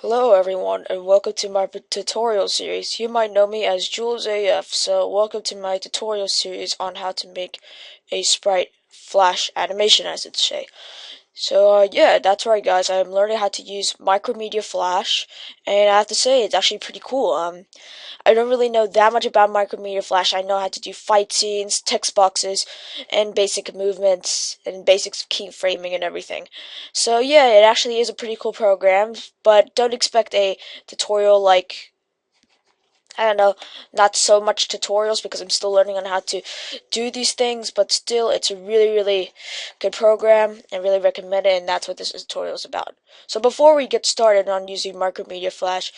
Hello everyone and welcome to my tutorial series. You might know me as Jules AF, so welcome to my tutorial series on how to make a sprite flash animation, as it say. So yeah, that's right guys, I'm learning how to use Micromedia Flash, and I have to say it's actually pretty cool. I don't really know that much about Micromedia Flash. I know how to do fight scenes, text boxes, and basic movements, and basics keyframing and everything. So yeah, it actually is a pretty cool program, but don't expect a tutorial like, I don't know, not so much tutorials because I'm still learning on how to do these things, but still, it's a really good program and really recommend it, and that's what this tutorial is about. So before we get started on using Micromedia Flash,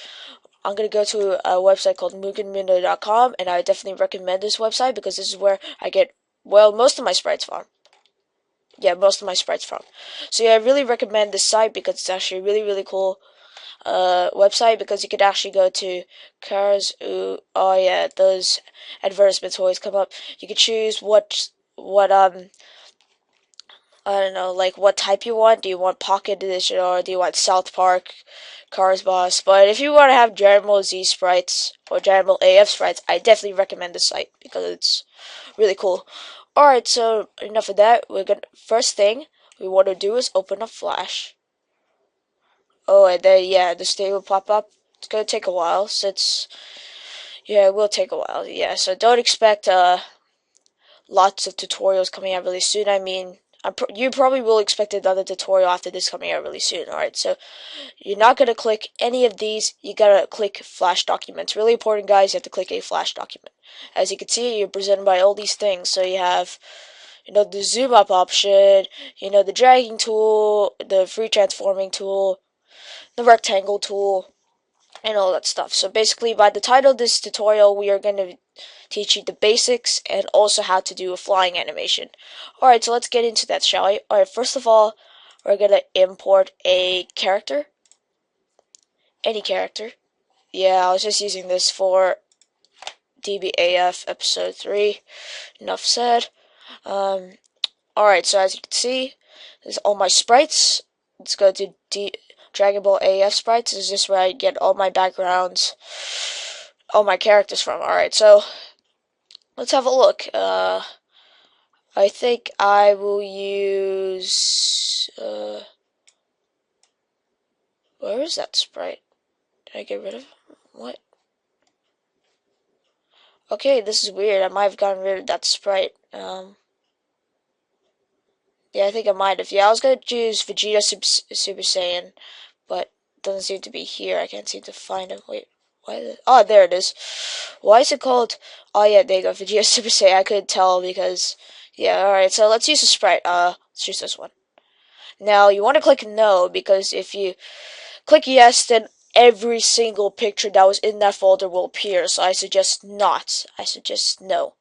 I'm going to go to a website called mugenmindo.com, and I definitely recommend this website because this is where I get, well, most of my sprites from. Yeah, most of my sprites from. So yeah, I really recommend this site because it's actually a really cool website, because you could actually go to cars. Ooh, oh yeah, those advertisements always come up. You could choose what I don't know, like what type you want. Do you want Pocket Edition or do you want South Park, Cars Boss? But if you want to have Dragon Ball Z sprites or Dragon Ball AF sprites, I definitely recommend this site because it's really cool. Alright, so enough of that. First thing we want to do is open up Flash. Oh, and then yeah, the state will pop up. It's gonna take a while, since yeah, it will take a while. Yeah, so don't expect lots of tutorials coming out really soon. I mean, you probably will expect another tutorial after this coming out really soon. Alright, so you're not going to click any of these. You got to click Flash Documents. Really important, guys. You have to click a Flash document. As you can see, you're presented by all these things. So you have, the zoom up option, the dragging tool, the free transforming tool, the rectangle tool, and all that stuff. So basically, by the title of this tutorial, we are going to teach you the basics and also how to do a flying animation. Alright, so let's get into that, shall we? Alright, first of all, we're going to import a character. Any character. Yeah, I was just using this for DBAF episode 3. Enough said. Alright, so as you can see, this is all my sprites. Let's go to Dragon Ball AF sprites. This is just where I get all my backgrounds, all my characters from. Alright, so let's have a look. I think I will use, where is that sprite? Did I get rid of it? What? Okay, this is weird. I might have gotten rid of that sprite. Yeah, I think I might have. Yeah, I was gonna choose Vegeta Super Saiyan, but it doesn't seem to be here. I can't seem to find him. Wait, why is it? Oh, there it is. Why is it called? Oh yeah, there you go, Vegeta Super Saiyan. I couldn't tell because, yeah. All right, so let's use a sprite. Let's use this one. Now you want to click no, because if you click yes, then every single picture that was in that folder will appear. So I suggest not. I suggest no.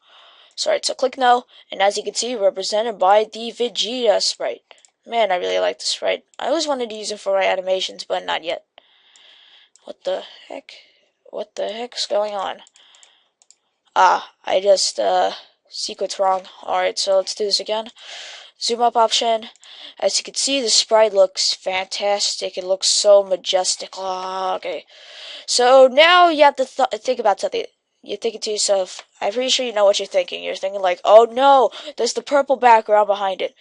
Sorry, so click no, and as you can see, represented by the Vegeta sprite. Man, I really like the sprite. I always wanted to use it for my animations, but not yet. What the heck? What the heck's going on? I just, sequence wrong. Alright, so let's do this again. Zoom up option. As you can see, the sprite looks fantastic. It looks so majestic. Oh, okay. So now you have to think about something. You're thinking to yourself, I'm pretty sure you know what you're thinking. You're thinking like, oh no, there's the purple background behind it.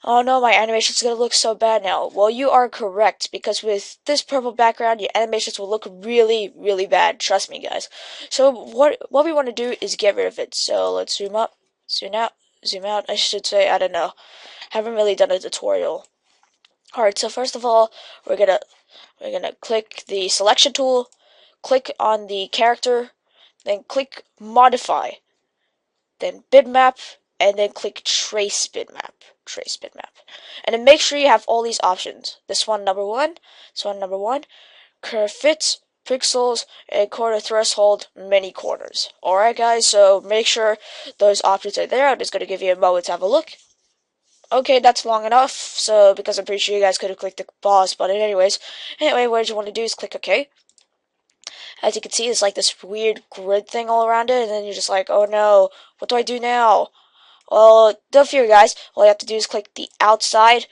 Oh no, my animation's gonna look so bad now. Well, you are correct, because with this purple background, your animations will look really bad. Trust me, guys. So what we want to do is get rid of it. So let's zoom up, zoom out. I should say, I don't know. Haven't really done a tutorial. Alright, so first of all, we're gonna click the selection tool, click on the character, then click modify, then bitmap, and then click trace bitmap. And then make sure you have all these options. This one number one, curve fit, pixels, and corner threshold, many corners. Alright guys, so make sure those options are there. I'm just gonna give you a moment to have a look. Okay, that's long enough, so because I'm pretty sure you guys could have clicked the pause button anyways. Anyway, what you want to do is click OK. As you can see, it's like this weird grid thing all around it, and then you're just like, oh no, what do I do now? Well, don't fear, guys. All you have to do is click the outside,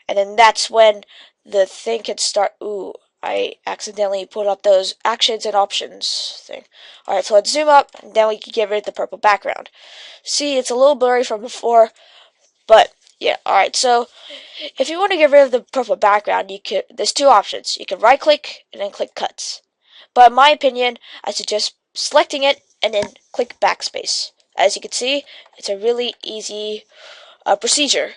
and then that's when the thing can start. Ooh, I accidentally put up those actions and options thing. Alright, so let's zoom up, and then we can get rid of the purple background. See, it's a little blurry from before, but yeah, alright, so if you want to get rid of the purple background, there's two options. You can right click and then click cuts. But in my opinion, I suggest selecting it and then click backspace. As you can see, it's a really easy procedure.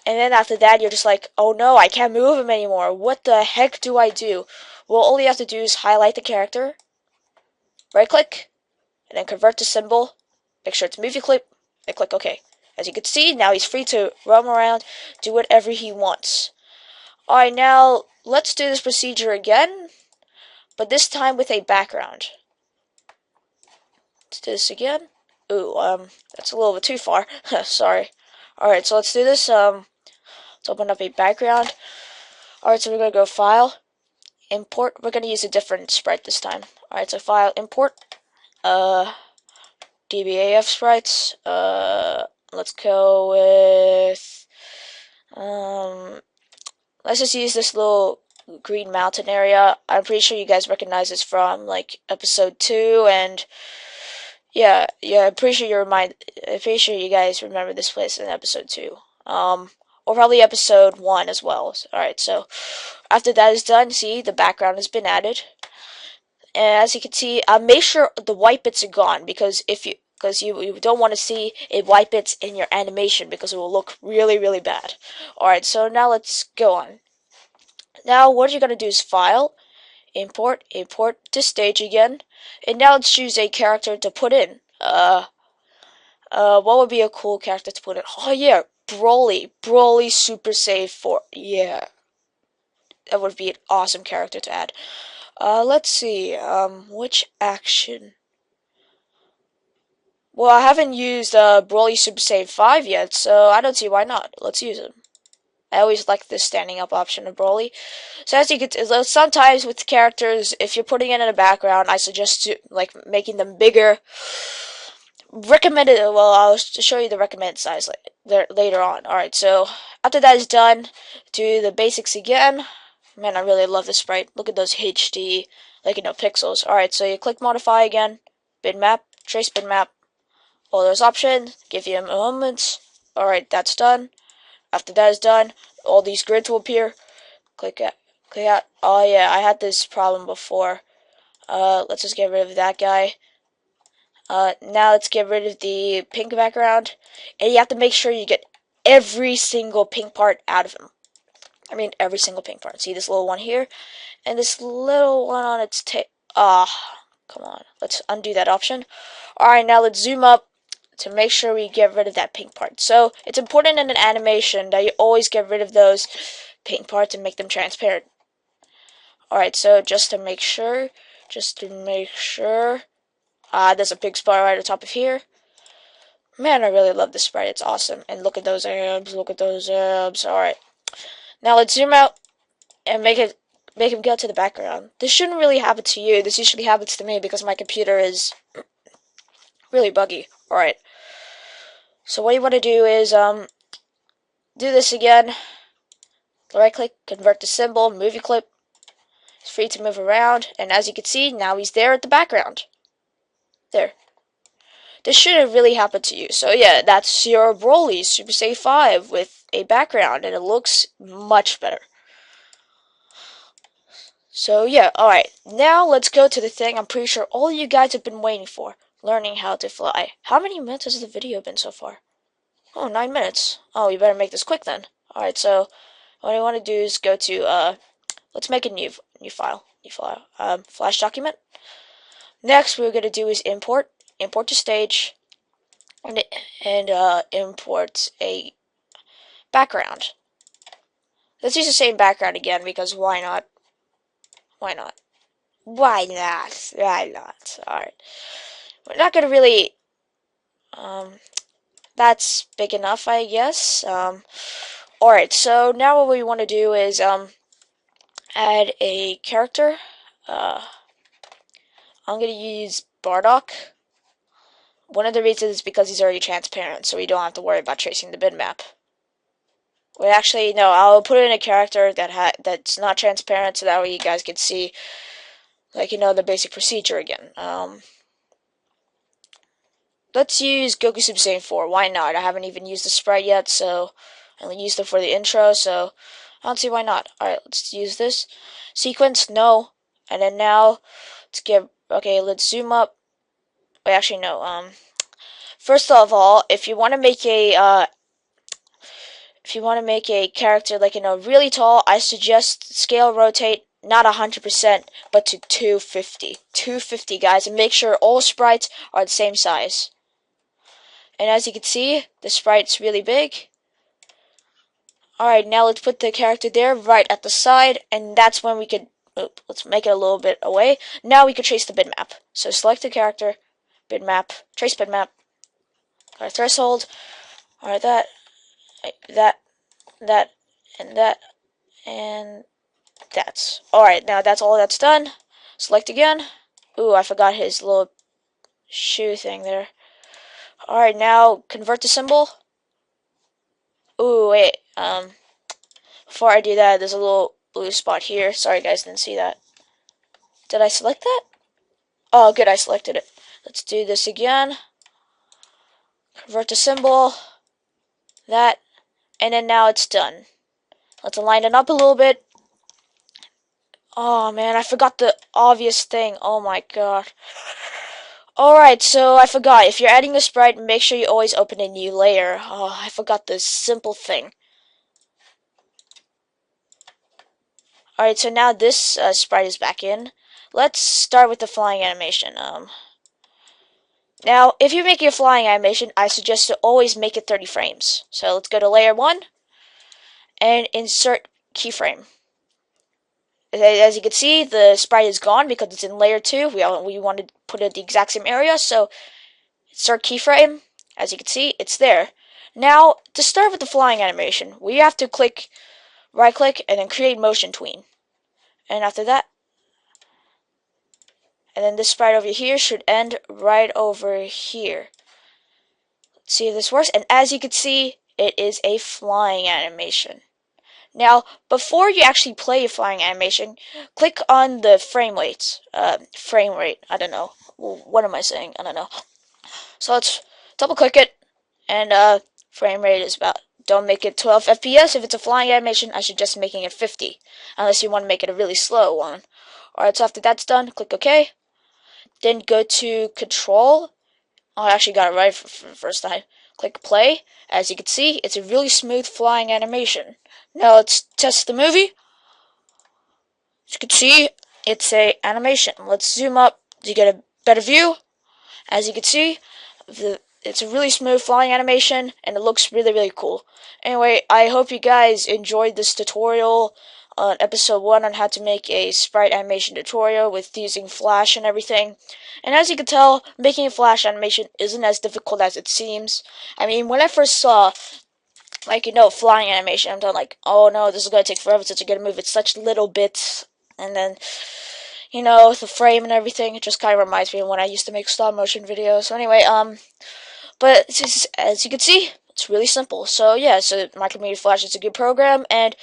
And then after that, you're just like, oh no, I can't move him anymore. What the heck do I do? Well, all you have to do is highlight the character, right click, and then convert to symbol. Make sure it's movie clip, and click OK. As you can see, now he's free to roam around, do whatever he wants. Alright, now let's do this procedure again, but this time with a background. Let's do this again. Ooh, that's a little bit too far. Sorry. Alright, so let's do this. Let's open up a background. Alright, so we're going to go File, Import. We're going to use a different sprite this time. Alright, so File, Import, DBAF sprites. Let's go with, let's just use this little green mountain area. I'm pretty sure you guys recognize this from, like, episode 2, and yeah, I'm pretty sure you guys remember this place in episode 2. Or probably episode 1 as well. Alright, so after that is done, see, the background has been added. And as you can see, make sure the white bits are gone, because you don't want to see a white bits in your animation, because it will look really, really bad. Alright, so now let's go on. Now what you're going to do is File, Import to Stage again, and now let's choose a character to put in. What would be a cool character to put in? Oh yeah, Broly Super Save 4. Yeah, that would be an awesome character to add. Let's see, which action? Well, I haven't used, Broly Super Saiyan 5 yet, so I don't see why not. Let's use him. I always like this standing up option of Broly. So as you can sometimes with characters, if you're putting it in the background, I suggest making them bigger. Recommended, well, I'll show you the recommended size later on. Alright, so after that is done, do the basics again. Man, I really love this sprite. Look at those HD, pixels. Alright, so you click modify again, bitmap, trace bitmap, all those options, give you a moment. Alright, that's done. After that is done, all these grids will appear. Click out. Oh yeah, I had this problem before. Let's just get rid of that guy. Now let's get rid of the pink background. And you have to make sure you get every single pink part out of him. I mean, every single pink part. See this little one here? And this little one on its tail. Come on. Let's undo that option. Alright, now let's zoom up to make sure we get rid of that pink part. So, it's important in an animation that you always get rid of those pink parts and make them transparent. Alright, so just to make sure, there's a big spot right at the top of here. Man, I really love this sprite. It's awesome. And look at those abs. Alright. Now let's zoom out and make him go to the background. This shouldn't really happen to you. This usually happens to me because my computer is really buggy. Alright. So what you want to do is do this again. Right click, convert to symbol, movie clip. It's free to move around, and as you can see, now he's there at the background. There. This shouldn't really happen to you. So yeah, that's your Broly Super Saiyan 5 with a background, and it looks much better. So yeah, alright. Now let's go to the thing I'm pretty sure all you guys have been waiting for. Learning how to fly. How many minutes has the video been so far? Oh, 9 minutes. Oh, you better make this quick then. Alright, so what I want to do is go to, let's make a new file. Flash document. Next, what we're going to do is import to stage, and import a background. Let's use the same background again, because why not? Alright. We're not going to really, that's big enough, I guess. Alright, so now what we want to do is, add a character. I'm going to use Bardock. One of the reasons is because he's already transparent, so we don't have to worry about tracing the bitmap. Wait, actually, no. I'll put in a character that's not transparent, so that way you guys can see, like, the basic procedure again. Let's use Goku Super Saiyan 4. Why not? I haven't even used the sprite yet, so I only used it for the intro, so I don't see why not. Alright, let's use this. Sequence, no. And then now, let's zoom up. Wait, actually, no. First of all, if you want to make a character like really tall, I suggest scale rotate not 100%, but to 250. 250, guys, and make sure all sprites are the same size. And as you can see, the sprite's really big. Alright, now let's put the character there right at the side, and that's when we could, let's make it a little bit away. Now we could trace the bitmap. So select the character, bitmap, trace bitmap, our threshold, alright, that, and that, and that's. Alright, now that's all that's done. Select again. Ooh, I forgot his little shoe thing there. Alright, now convert to symbol. Ooh, wait, before I do that, there's a little blue spot here. Sorry guys, didn't see that. Did I select that? Oh, good, I selected it. Let's do this again. Convert to symbol. That. And then now it's done. Let's align it up a little bit. Oh man, I forgot the obvious thing. Oh my god. Alright, so I forgot. If you're adding a sprite, make sure you always open a new layer. Oh, I forgot this simple thing. Alright, so now this sprite is back in. Let's start with the flying animation. Now, if you're making a flying animation, I suggest to always make it 30 frames. So let's go to layer 1 and insert keyframe. As you can see, the sprite is gone because it's in layer 2. We wanted to put it in the exact same area, so insert keyframe. As you can see, it's there. Now, to start with the flying animation, we have to right click, and then create motion tween. And after that, and then this sprite over here should end right over here. Let's see if this works. And as you can see, it is a flying animation. Now, before you actually play a flying animation, click on the frame rate. I don't know. What am I saying? I don't know. So let's double click it, and frame rate is about. Don't make it 12 FPS. If it's a flying animation, I suggest making it 50, unless you want to make it a really slow one. Alright, so after that's done, click OK. Then go to Control. Oh, I actually got it right for the first time. Click Play. As you can see, it's a really smooth flying animation. Now let's test the movie. As you can see, it's a animation. Let's zoom up to get a better view. As you can see, it's a really smooth flying animation, and it looks really, really cool. Anyway, I hope you guys enjoyed this tutorial on episode 1 on how to make a sprite animation tutorial with using Flash and everything. And as you can tell, making a Flash animation isn't as difficult as it seems. I mean, when I first saw, flying animation, I'm like, oh no, this is going to take forever to get a move. It's such little bits. And then, the frame and everything, it just kind of reminds me of when I used to make stop motion videos. So anyway, but as you can see, it's really simple. So yeah, so Micromedia Flash is a good program, and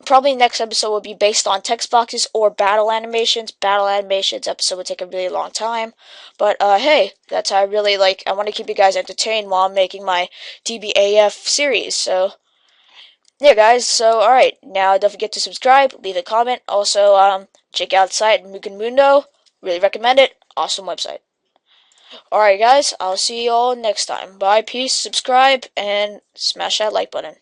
probably next episode will be based on text boxes or battle animations. Battle animations episode would take a really long time, but hey, that's how I really I want to keep you guys entertained while I'm making my DBAF series. So yeah, guys. So alright, now don't forget to subscribe, leave a comment. Also, check out the site Mugen Mundo. Really recommend it. Awesome website. Alright guys, I'll see you all next time. Bye, peace, subscribe, and smash that like button.